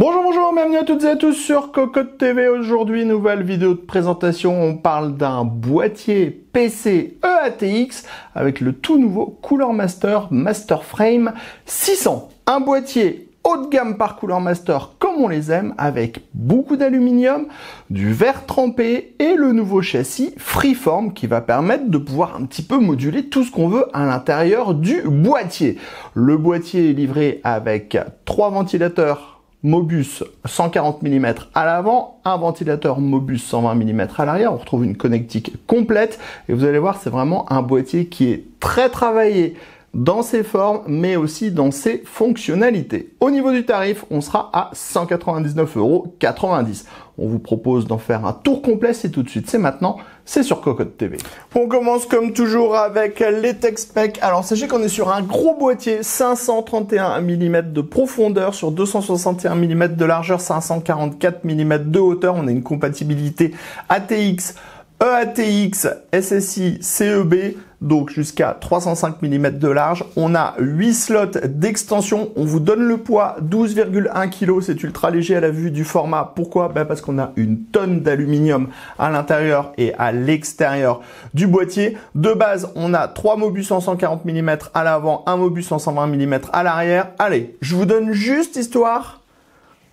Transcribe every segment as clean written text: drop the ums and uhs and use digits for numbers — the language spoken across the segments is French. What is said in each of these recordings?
Bonjour, bienvenue à toutes et à tous sur Cocotte TV. Aujourd'hui, nouvelle vidéo de présentation. On parle d'un boîtier PC EATX avec le tout nouveau Cooler Master Frame 600. Un boîtier haut de gamme par Cooler Master comme on les aime, avec beaucoup d'aluminium, du verre trempé et le nouveau châssis Freeform qui va permettre de pouvoir un petit peu moduler tout ce qu'on veut à l'intérieur du boîtier. Le boîtier est livré avec 3 ventilateurs Mobus 140 mm à l'avant, un ventilateur Mobus 120 mm à l'arrière. On retrouve une connectique complète et vous allez voir, c'est vraiment un boîtier qui est très travaillé dans ses formes, mais aussi dans ses fonctionnalités. Au niveau du tarif, on sera à 199,90 €. On vous propose d'en faire un tour complet, c'est tout de suite, c'est maintenant, c'est sur Cocotte TV. On commence comme toujours avec les tech specs. Alors sachez qu'on est sur un gros boîtier, 531 mm de profondeur sur 261 mm de largeur, 544 mm de hauteur. On a une compatibilité ATX, EATX, SSI, CEB, donc jusqu'à 305 mm de large. On a 8 slots d'extension. On vous donne le poids 12,1 kg. C'est ultra léger à la vue du format. Pourquoi? Parce qu'on a une tonne d'aluminium à l'intérieur et à l'extérieur du boîtier. De base, on a 3 Mobus en 140 mm à l'avant, un Mobus en 120 mm à l'arrière. Allez, je vous donne juste histoire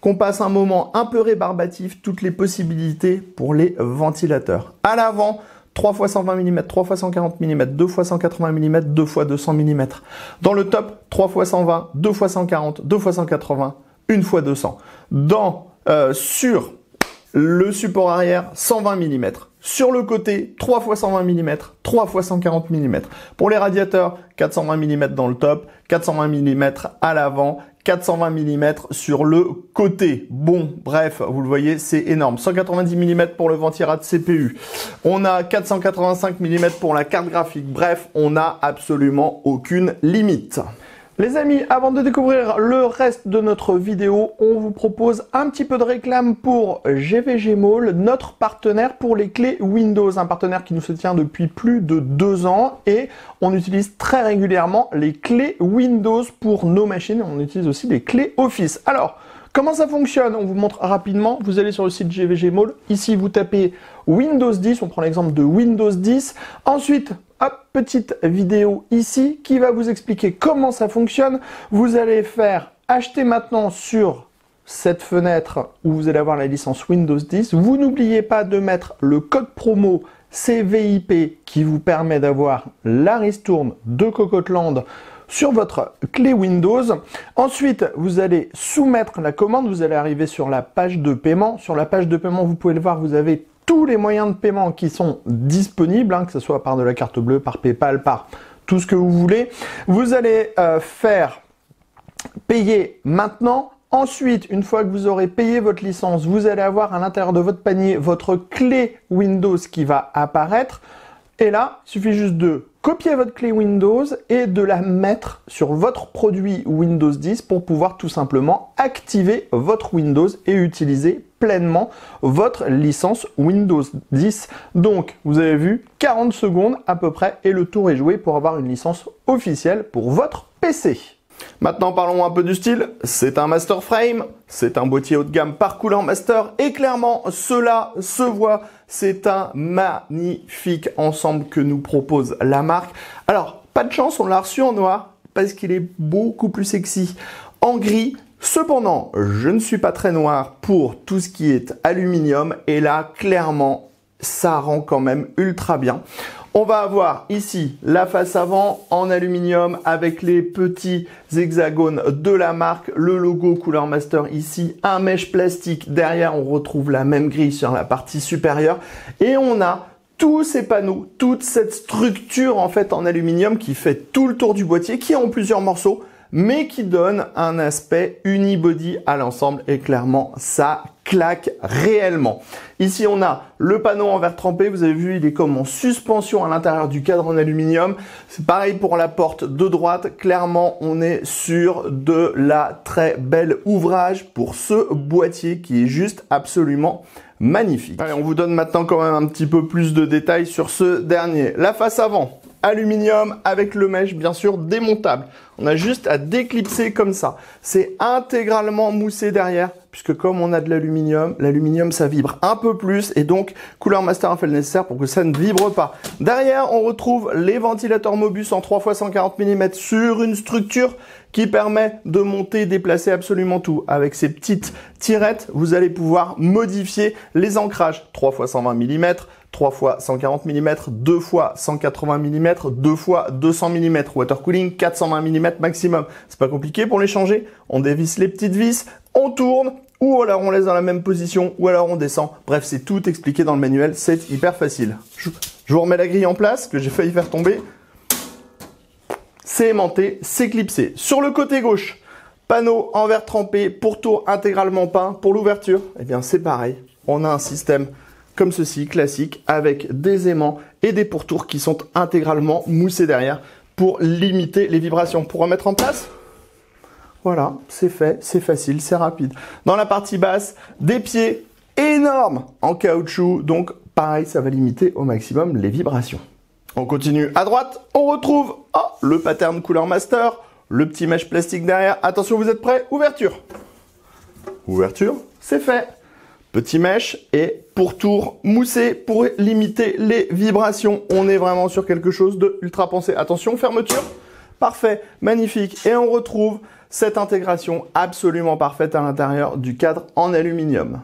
qu'on passe un moment un peu rébarbatif, toutes les possibilités pour les ventilateurs. À l'avant, 3 x 120 mm, 3 x 140 mm, 2 x 180 mm, 2 x 200 mm. Dans le top, 3 x 120, 2 x 140, 2 x 180, 1 x 200. Sur le support arrière, 120 mm. Sur le côté, 3 x 120 mm, 3 x 140 mm. Pour les radiateurs, 420 mm dans le top, 420 mm à l'avant, 420 mm sur le côté. Bon, bref, vous le voyez, c'est énorme. 190 mm pour le ventirad CPU. On a 485 mm pour la carte graphique. Bref, on n'a absolument aucune limite. Les amis, avant de découvrir le reste de notre vidéo, on vous propose un petit peu de réclame pour GVG Mall, notre partenaire pour les clés Windows, un partenaire qui nous soutient depuis plus de 2 ans et on utilise très régulièrement les clés Windows pour nos machines. On utilise aussi les clés Office. Alors, comment ça fonctionne? On vous montre rapidement. Vous allez sur le site GVG Mall. Ici, vous tapez Windows 10. On prend l'exemple de Windows 10. Ensuite, hop, petite vidéo ici qui va vous expliquer comment ça fonctionne. Vous allez faire acheter maintenant sur cette fenêtre où vous allez avoir la licence Windows 10. Vous n'oubliez pas de mettre le code promo CVIP qui vous permet d'avoir la ristourne de Cocotland sur votre clé Windows. Ensuite, vous allez soumettre la commande. Vous allez arriver sur la page de paiement. Sur la page de paiement, vous pouvez le voir, vous avez tous les moyens de paiement qui sont disponibles, que ce soit par de la carte bleue, par PayPal, par tout ce que vous voulez. Vous allez faire payer maintenant. Ensuite, une fois que vous aurez payé votre licence, vous allez avoir à l'intérieur de votre panier votre clé Windows qui va apparaître. Et là, il suffit juste de copier votre clé Windows et de la mettre sur votre produit Windows 10 pour pouvoir tout simplement activer votre Windows et utiliser pleinement votre licence Windows 10. Donc, vous avez vu, 40 secondes à peu près et le tour est joué pour avoir une licence officielle pour votre PC. Maintenant, parlons un peu du style. C'est un Master Frame, c'est un boîtier haut de gamme par Cooler Master et clairement, cela se voit. C'est un magnifique ensemble que nous propose la marque. Alors, pas de chance, on l'a reçu en noir parce qu'il est beaucoup plus sexy en gris. Cependant, je ne suis pas très noir pour tout ce qui est aluminium et là, clairement, ça rend quand même ultra bien. On va avoir ici la face avant en aluminium avec les petits hexagones de la marque, le logo Cooler Master ici, un mesh plastique. Derrière, on retrouve la même grille sur la partie supérieure et on a tous ces panneaux, toute cette structure en fait en aluminium qui fait tout le tour du boîtier, qui est en plusieurs morceaux, mais qui donne un aspect unibody à l'ensemble et clairement ça claque réellement. Ici on a le panneau en verre trempé, vous avez vu il est comme en suspension à l'intérieur du cadre en aluminium. C'est pareil pour la porte de droite, clairement on est sur de la très belle ouvrage pour ce boîtier qui est juste absolument magnifique. Allez, on vous donne maintenant quand même un petit peu plus de détails sur ce dernier. La face avant, aluminium avec le mesh bien sûr démontable. On a juste à déclipser comme ça. C'est intégralement moussé derrière puisque comme on a de l'aluminium ça vibre un peu plus et donc Cooler Master a fait le nécessaire pour que ça ne vibre pas. Derrière, on retrouve les ventilateurs Mobus en 3 x 140 mm sur une structure qui permet de monter et déplacer absolument tout. Avec ces petites tirettes, vous allez pouvoir modifier les ancrages 3 x 120 mm, 3 x 140 mm, 2 x 180 mm, 2 x 200 mm, water cooling 420 mm maximum. C'est pas compliqué pour les changer, on dévisse les petites vis, on tourne, ou alors on laisse dans la même position, ou alors on descend. Bref, c'est tout expliqué dans le manuel, c'est hyper facile. Je vous remets la grille en place, que j'ai failli faire tomber. C'est aimanté, c'est clipsé. Sur le côté gauche, panneau en verre trempé, pourtour intégralement peint. Pour l'ouverture, eh bien c'est pareil. On a un système comme ceci, classique, avec des aimants et des pourtours qui sont intégralement moussés derrière pour limiter les vibrations. Pour remettre en place, voilà, c'est fait, c'est facile, c'est rapide. Dans la partie basse, des pieds énormes en caoutchouc, donc pareil, ça va limiter au maximum les vibrations. On continue à droite, on retrouve le pattern Cooler Master, le petit mèche plastique derrière. Attention, vous êtes prêts? Ouverture. Ouverture, c'est fait. Petit mèche et pourtour moussé pour limiter les vibrations. On est vraiment sur quelque chose de ultra pensé. Attention, fermeture. Parfait, magnifique. Et on retrouve cette intégration absolument parfaite à l'intérieur du cadre en aluminium.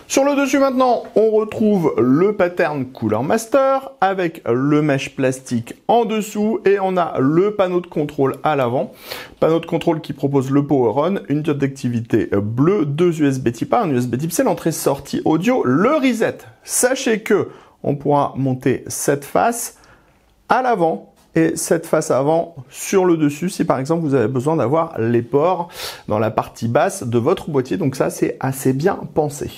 Sur le dessus maintenant, on retrouve le pattern Cooler Master avec le mèche plastique en dessous et on a le panneau de contrôle à l'avant. Panneau de contrôle qui propose le Power On, une diode d'activité bleue, 2 USB Type A, un USB Type C, l'entrée-sortie audio, le reset. Sachez que on pourra monter cette face à l'avant et cette face avant sur le dessus si par exemple vous avez besoin d'avoir les ports dans la partie basse de votre boîtier. Donc ça, c'est assez bien pensé.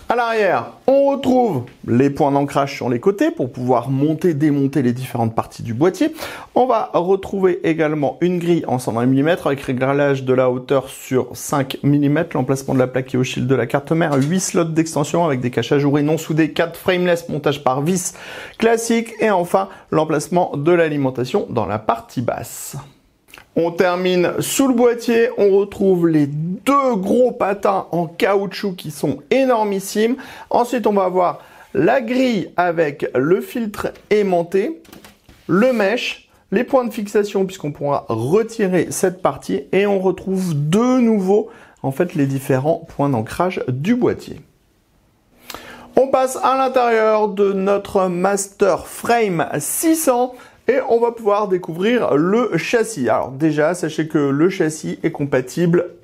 À l'arrière, on retrouve les points d'ancrage sur les côtés pour pouvoir monter, démonter les différentes parties du boîtier. On va retrouver également une grille en 120 mm avec réglage de la hauteur sur 5 mm, l'emplacement de la plaque qui est au shield de la carte mère, 8 slots d'extension avec des caches ajourés non soudés, 4 frameless, montage par vis classique et enfin l'emplacement de l'alimentation dans la partie basse. On termine sous le boîtier, on retrouve les deux gros patins en caoutchouc qui sont énormissimes. Ensuite, on va avoir la grille avec le filtre aimanté, le mèche, les points de fixation puisqu'on pourra retirer cette partie et on retrouve de nouveau en fait les différents points d'ancrage du boîtier. On passe à l'intérieur de notre Master Frame 600. Et on va pouvoir découvrir le châssis. Alors déjà, sachez que le châssis est compatible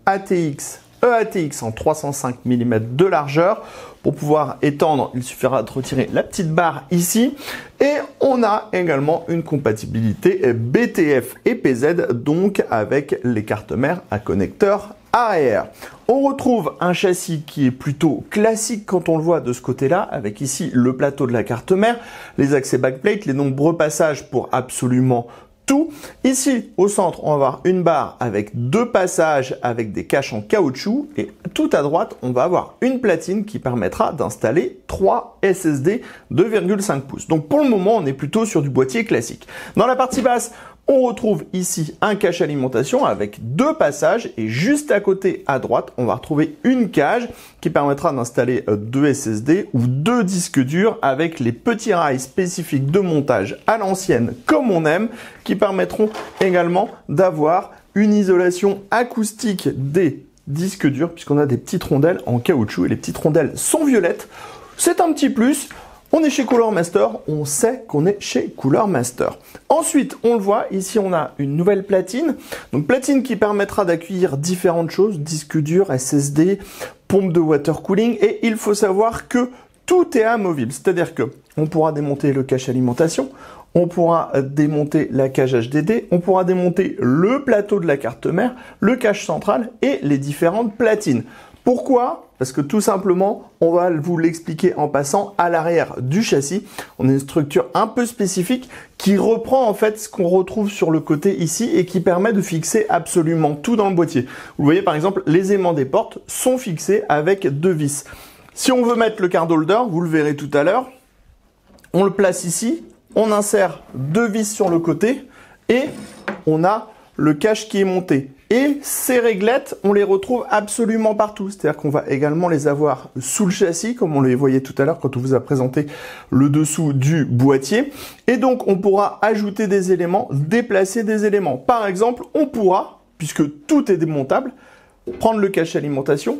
EATX en 305 mm de largeur. Pour pouvoir étendre, il suffira de retirer la petite barre ici. Et on a également une compatibilité BTF et PZ, donc avec les cartes mères à connecteur arrière. On retrouve un châssis qui est plutôt classique quand on le voit de ce côté-là, avec ici le plateau de la carte mère, les accès backplate, les nombreux passages pour absolument tout. Ici, au centre, on va avoir une barre avec 2 passages avec des caches en caoutchouc et tout à droite, on va avoir une platine qui permettra d'installer 3 SSD 2,5 pouces. Donc pour le moment, on est plutôt sur du boîtier classique. Dans la partie basse, on retrouve ici un cache alimentation avec 2 passages et juste à côté à droite, on va retrouver une cage qui permettra d'installer 2 SSD ou 2 disques durs avec les petits rails spécifiques de montage à l'ancienne comme on aime qui permettront également d'avoir une isolation acoustique des disques durs puisqu'on a des petites rondelles en caoutchouc et les petites rondelles sont violettes. C'est un petit plus. On est chez Cooler Master, on sait qu'on est chez Cooler Master. Ensuite, on le voit, ici on a une nouvelle platine. Donc platine qui permettra d'accueillir différentes choses, disques durs, SSD, pompe de water cooling. Et il faut savoir que tout est amovible. C'est-à-dire que on pourra démonter le cache alimentation, on pourra démonter la cage HDD, on pourra démonter le plateau de la carte mère, le cache central et les différentes platines. Pourquoi? Parce que tout simplement, on va vous l'expliquer en passant à l'arrière du châssis. On a une structure un peu spécifique qui reprend en fait ce qu'on retrouve sur le côté ici et qui permet de fixer absolument tout dans le boîtier. Vous voyez par exemple, les aimants des portes sont fixés avec 2 vis. Si on veut mettre le card holder, vous le verrez tout à l'heure, on le place ici, on insère 2 vis sur le côté et on a le cache qui est monté. Et ces réglettes, on les retrouve absolument partout. C'est-à-dire qu'on va également les avoir sous le châssis, comme on les voyait tout à l'heure quand on vous a présenté le dessous du boîtier. Et donc, on pourra ajouter des éléments, déplacer des éléments. Par exemple, on pourra, puisque tout est démontable, prendre le cache alimentation,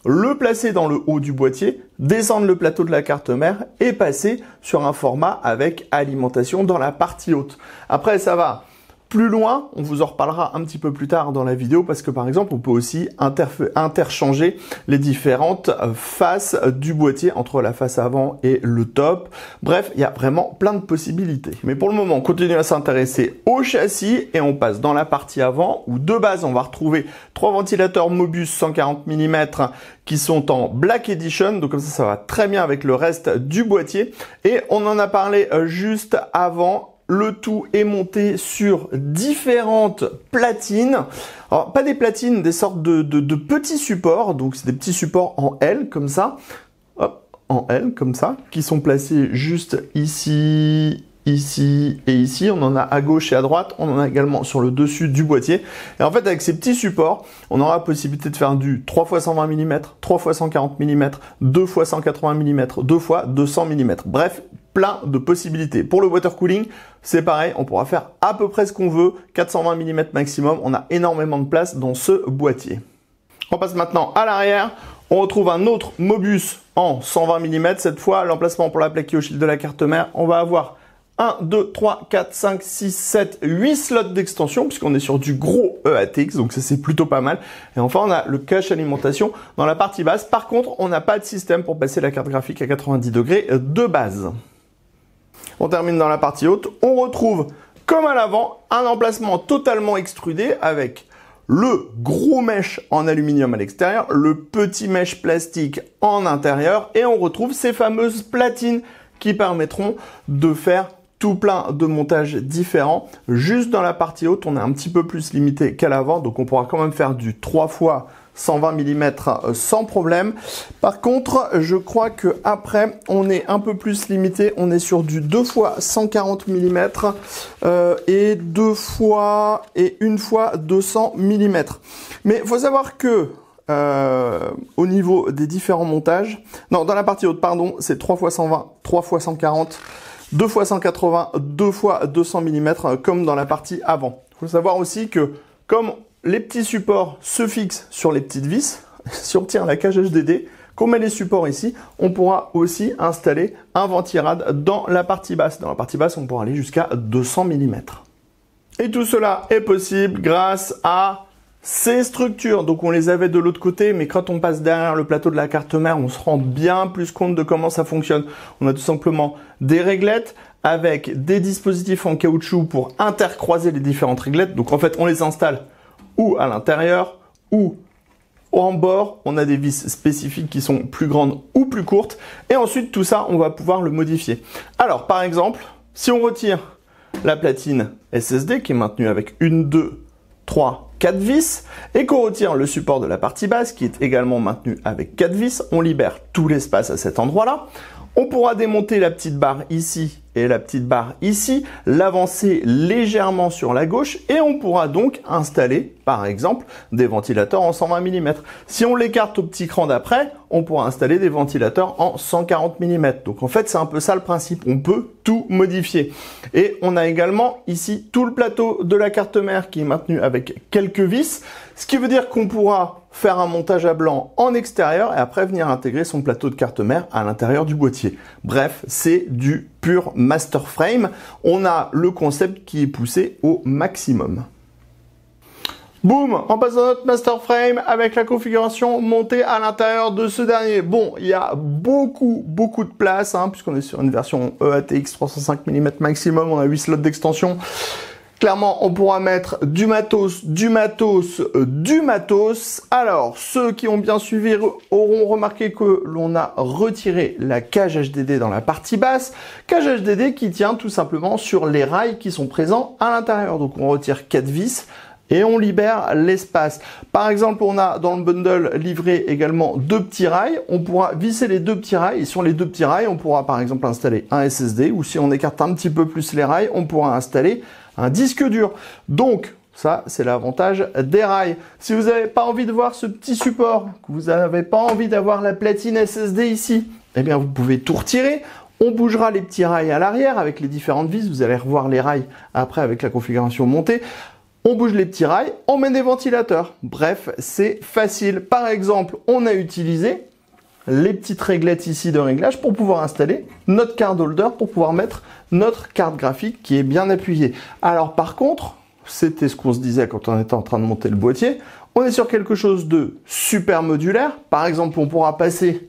le placer dans le haut du boîtier, descendre le plateau de la carte mère et passer sur un format avec alimentation dans la partie haute. Après, ça va plus loin, on vous en reparlera un petit peu plus tard dans la vidéo parce que par exemple, on peut aussi interchanger les différentes faces du boîtier entre la face avant et le top. Bref, il y a vraiment plein de possibilités. Mais pour le moment, on continue à s'intéresser au châssis et on passe dans la partie avant où de base, on va retrouver 3 ventilateurs Mobus 140 mm qui sont en Black Edition. Donc comme ça va très bien avec le reste du boîtier. Et on en a parlé juste avant. Le tout est monté sur différentes platines. Alors, pas des platines, des sortes de petits supports. Donc, c'est des petits supports en L, comme ça. Hop, en L, comme ça. Qui sont placés juste ici, ici et ici. On en a à gauche et à droite. On en a également sur le dessus du boîtier. Et en fait, avec ces petits supports, on aura la possibilité de faire du 3x120 mm, 3x140 mm, 2x180 mm, 2x200 mm. Bref, plein de possibilités. Pour le water cooling, c'est pareil, on pourra faire à peu près ce qu'on veut, 420 mm maximum, on a énormément de place dans ce boîtier. On passe maintenant à l'arrière, on retrouve un autre Mobus en 120 mm, cette fois l'emplacement pour la plaque au shield de la carte mère, on va avoir 1, 2, 3, 4, 5, 6, 7, 8 slots d'extension, puisqu'on est sur du gros EATX, donc ça c'est plutôt pas mal. Et enfin, on a le cache alimentation dans la partie basse. Par contre, on n'a pas de système pour passer la carte graphique à 90 degrés de base. On termine dans la partie haute. On retrouve, comme à l'avant, un emplacement totalement extrudé avec le gros mèche en aluminium à l'extérieur, le petit mèche plastique en intérieur, et on retrouve ces fameuses platines qui permettront de faire tout plein de montages différents. Juste dans la partie haute, on est un petit peu plus limité qu'à l'avant, donc on pourra quand même faire du 3 fois 120 mm sans problème. Par contre, je crois que après, on est un peu plus limité. On est sur du 2 fois 140 mm et 2 fois et 1 fois 200 mm. Mais il faut savoir que au niveau des différents montages, non, dans la partie haute, pardon, c'est 3 fois 120, 3 fois 140, 2 fois 180, 2 fois 200 mm comme dans la partie avant. Il faut savoir aussi que comme les petits supports se fixent sur les petites vis, si on retire la cage HDD, qu'on met les supports ici, on pourra aussi installer un ventirad dans la partie basse. Dans la partie basse, on pourra aller jusqu'à 200 mm. Et tout cela est possible grâce à ces structures. Donc on les avait de l'autre côté, mais quand on passe derrière le plateau de la carte mère, on se rend bien plus compte de comment ça fonctionne. On a tout simplement des réglettes avec des dispositifs en caoutchouc pour intercroiser les différentes réglettes. Donc en fait, on les installe ou à l'intérieur, ou en bord. On a des vis spécifiques qui sont plus grandes ou plus courtes. Et ensuite, tout ça, on va pouvoir le modifier. Alors, par exemple, si on retire la platine SSD qui est maintenue avec 1, 2, 3, 4 vis, et qu'on retire le support de la partie basse qui est également maintenu avec 4 vis, on libère tout l'espace à cet endroit-là. On pourra démonter la petite barre ici et la petite barre ici, l'avancer légèrement sur la gauche et on pourra donc installer, par exemple, des ventilateurs en 120 mm. Si on l'écarte au petit cran d'après, on pourra installer des ventilateurs en 140 mm. Donc en fait, c'est un peu ça le principe. On peut tout modifier. Et on a également ici tout le plateau de la carte mère qui est maintenu avec quelques vis, ce qui veut dire qu'on pourra faire un montage à blanc en extérieur et après venir intégrer son plateau de carte mère à l'intérieur du boîtier. Bref, c'est du pur master frame. On a le concept qui est poussé au maximum. Boum, on passe dans notre master frame avec la configuration montée à l'intérieur de ce dernier. Bon, il y a beaucoup de place, hein, puisqu'on est sur une version EATX 305 mm maximum, on a 8 slots d'extension. Clairement, on pourra mettre du matos. Alors, ceux qui ont bien suivi auront remarqué que l'on a retiré la cage HDD dans la partie basse. Cage HDD qui tient tout simplement sur les rails qui sont présents à l'intérieur. Donc, on retire 4 vis et on libère l'espace. Par exemple, on a dans le bundle livré également 2 petits rails. On pourra visser les 2 petits rails et sur les 2 petits rails, on pourra par exemple installer un SSD ou si on écarte un petit peu plus les rails, on pourra installer un disque dur. Donc, Ça, c'est l'avantage des rails. Si vous n'avez pas envie de voir ce petit support, que vous n'avez pas envie d'avoir la platine SSD ici, eh bien, vous pouvez tout retirer. On bougera les petits rails à l'arrière avec les différentes vis. Vous allez revoir les rails après avec la configuration montée. On bouge les petits rails, on met des ventilateurs. Bref, c'est facile. Par exemple, on a utilisé les petites réglettes ici de réglage pour pouvoir installer notre card holder, pour pouvoir mettre notre carte graphique qui est bien appuyée. Alors par contre, c'était ce qu'on se disait quand on était en train de monter le boîtier, on est sur quelque chose de super modulaire. Par exemple, on pourra passer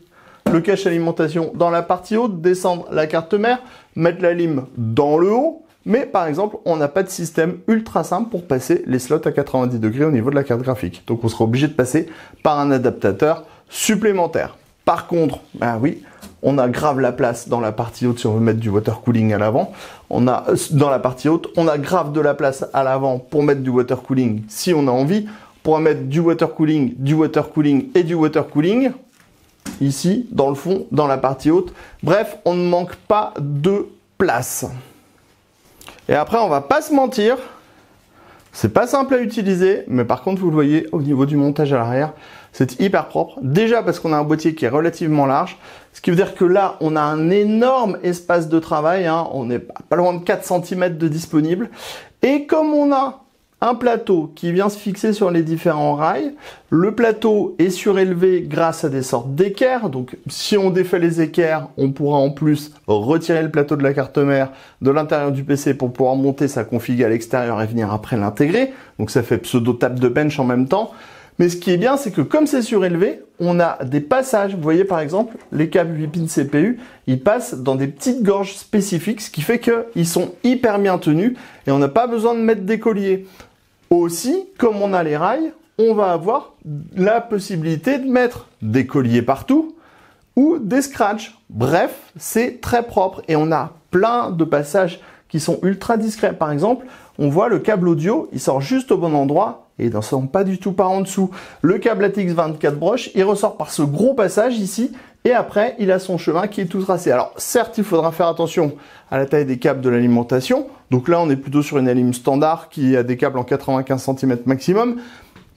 le cache alimentation dans la partie haute, descendre la carte mère, mettre la lime dans le haut. Mais par exemple, on n'a pas de système ultra simple pour passer les slots à 90 degrés au niveau de la carte graphique. Donc on sera obligé de passer par un adaptateur supplémentaire. Par contre, bah oui, on a grave la place dans la partie haute si on veut mettre du water cooling à l'avant. On a dans la partie haute, on a grave de la place à l'avant pour mettre du water cooling si on a envie. On pourra mettre du water cooling et du water cooling. Ici, dans le fond, dans la partie haute. Bref, on ne manque pas de place. Et après, on va pas se mentir, c'est pas simple à utiliser, mais par contre, vous le voyez, au niveau du montage à l'arrière, c'est hyper propre. Déjà parce qu'on a un boîtier qui est relativement large, ce qui veut dire que là, on a un énorme espace de travail, hein. On est pas loin de 4 cm de disponible. Et comme on a un plateau qui vient se fixer sur les différents rails, le plateau est surélevé grâce à des sortes d'équerres. Donc si on défait les équerres, on pourra en plus retirer le plateau de la carte mère de l'intérieur du PC pour pouvoir monter sa config à l'extérieur et venir après l'intégrer. Donc ça fait pseudo table de bench en même temps. Mais ce qui est bien, c'est que comme c'est surélevé, on a des passages. Vous voyez par exemple, les câbles 8 pins CPU, ils passent dans des petites gorges spécifiques, ce qui fait qu'ils sont hyper bien tenus et on n'a pas besoin de mettre des colliers. Aussi, comme on a les rails, on va avoir la possibilité de mettre des colliers partout ou des scratchs. Bref, c'est très propre et on a plein de passages qui sont ultra discrets. Par exemple, on voit le câble audio, il sort juste au bon endroit et il ne sort pas du tout par en dessous. Le câble ATX 24 broches, il ressort par ce gros passage ici et après, il a son chemin qui est tout tracé. Alors, certes, il faudra faire attention à la taille des câbles de l'alimentation. Donc là, on est plutôt sur une alim standard qui a des câbles en 95 cm maximum.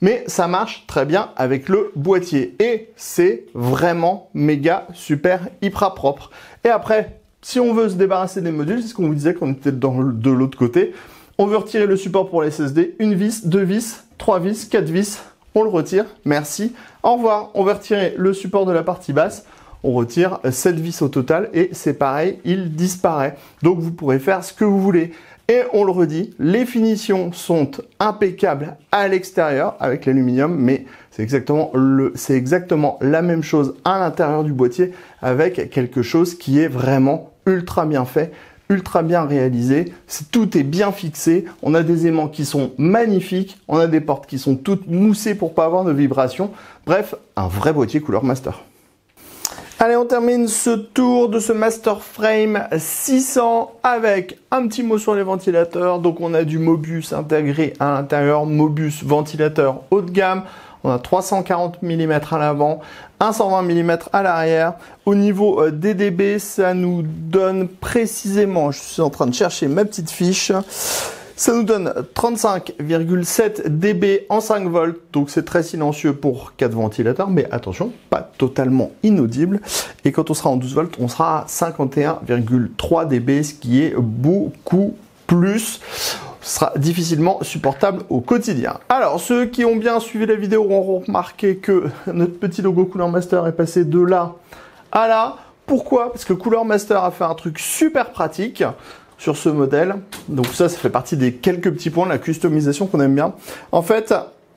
Mais ça marche très bien avec le boîtier. Et c'est vraiment méga, super, hyper propre. Et après, si on veut se débarrasser des modules, c'est ce qu'on vous disait quand on était de l'autre côté. On veut retirer le support pour les SSD. Une vis, 2 vis, 3 vis, 4 vis. On le retire. Merci. Au revoir. On va retirer le support de la partie basse. On retire 7 vis au total et c'est pareil, il disparaît. Donc vous pourrez faire ce que vous voulez. Et on le redit, les finitions sont impeccables à l'extérieur avec l'aluminium, mais c'est exactement la même chose à l'intérieur du boîtier avec quelque chose qui est vraiment ultra bien fait, ultra bien réalisé. Tout est bien fixé. On a des aimants qui sont magnifiques. On a des portes qui sont toutes moussées pour pas avoir de vibrations. Bref, un vrai boîtier couleur master. Allez, on termine ce tour de ce Master Frame 600 avec un petit mot sur les ventilateurs. Donc, on a du Mobus intégré à l'intérieur, Mobus ventilateur haut de gamme. On a 340 mm à l'avant, 120 mm à l'arrière. Au niveau des dB, ça nous donne précisément, je suis en train de chercher ma petite fiche, ça nous donne 35,7 dB en 5 volts, donc c'est très silencieux pour 4 ventilateurs, mais attention, pas totalement inaudible. Et quand on sera en 12 volts, on sera à 51,3 dB, ce qui est beaucoup plus. Ce sera difficilement supportable au quotidien. Alors, ceux qui ont bien suivi la vidéo auront remarqué que notre petit logo Cooler Master est passé de là à là. Pourquoi? Parce que Cooler Master a fait un truc super pratique sur ce modèle. Donc ça fait partie des quelques petits points de la customisation qu'on aime bien. En fait,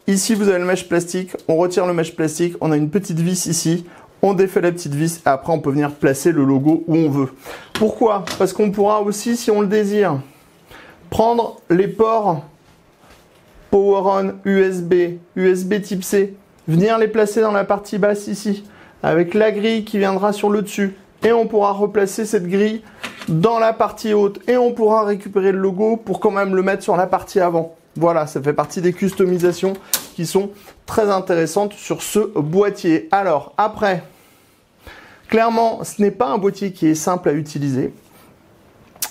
ici, vous avez le mesh plastique. On retire le mesh plastique. On a une petite vis ici. On défait la petite vis et après, on peut venir placer le logo où on veut. Pourquoi? Parce qu'on pourra aussi, si on le désire, prendre les ports Power On, USB, USB type C, venir les placer dans la partie basse ici, avec la grille qui viendra sur le dessus. Et on pourra replacer cette grille dans la partie haute. Et on pourra récupérer le logo pour quand même le mettre sur la partie avant. Voilà, ça fait partie des customisations qui sont très intéressantes sur ce boîtier. Alors, après, clairement, ce n'est pas un boîtier qui est simple à utiliser.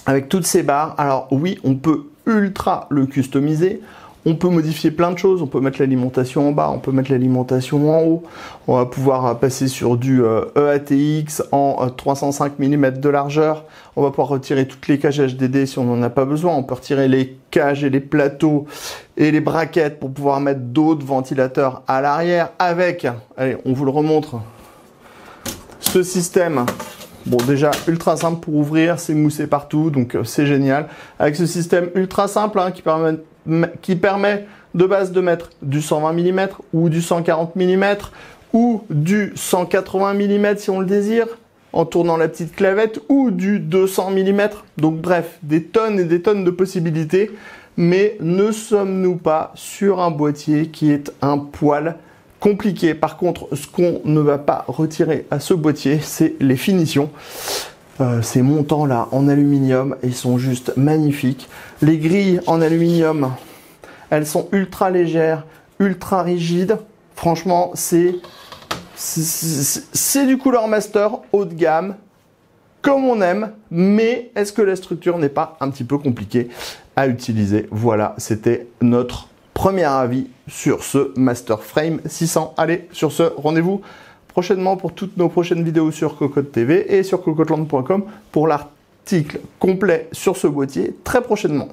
Avec toutes ces barres, alors oui, on peut ultra le customiser. On peut modifier plein de choses, on peut mettre l'alimentation en bas, on peut mettre l'alimentation en haut. On va pouvoir passer sur du EATX en 305 mm de largeur. On va pouvoir retirer toutes les cages HDD si on n'en a pas besoin. On peut retirer les cages et les plateaux et les braquettes pour pouvoir mettre d'autres ventilateurs à l'arrière avec, allez, on vous le remontre, ce système. Bon, déjà ultra simple pour ouvrir, c'est moussé partout, donc c'est génial. Avec ce système ultra simple hein, qui permet de base de mettre du 120 mm ou du 140 mm ou du 180 mm si on le désire, en tournant la petite clavette, ou du 200 mm. Donc bref, des tonnes et des tonnes de possibilités. Mais ne sommes-nous pas sur un boîtier qui est un poil compliqué? Par contre, ce qu'on ne va pas retirer à ce boîtier, c'est les finitions. Ces montants là en aluminium, ils sont juste magnifiques. Les grilles en aluminium, elles sont ultra légères, ultra rigides. Franchement, c'est du Cooler Master haut de gamme, comme on aime, mais est-ce que la structure n'est pas un petit peu compliquée à utiliser? Voilà, c'était notre premier avis sur ce Master Frame 600. Allez, sur ce, rendez-vous prochainement pour toutes nos prochaines vidéos sur Cocotte TV et sur cocoteland.com pour l'article complet sur ce boîtier très prochainement.